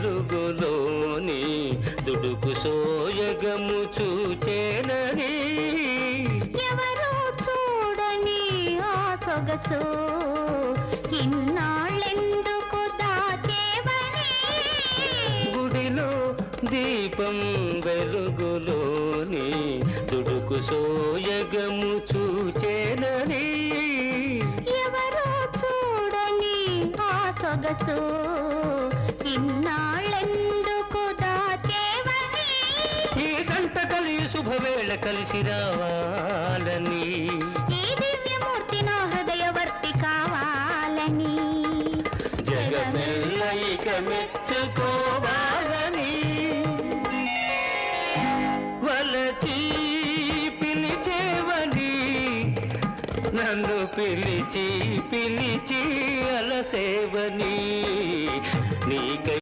వెలుగులోని దుడుకు సోయగము చూచేనని ఎవరో చూడని ఆ సొగసు ఇన్నాళ్ళెందుకు దాచేవని గుడిలో దీపం వెలుగులోని దుడుకు సోయగము చూచేనని ఎవరో చూడని ఆ సొగసు ఇన్నాళ్ళెందుకు దాచేవని ఈ గంట కలిసి శుభవేళ కలిసి రావాలని ఈ దివ్యమూర్తి నా హృదయవర్తి కావాలని జగమెల్ల ఇక మెచ్చుకోవాలని వలచి పిలిచేవని నన్ను పిలిచి పిలిచి అలసేవని నీకై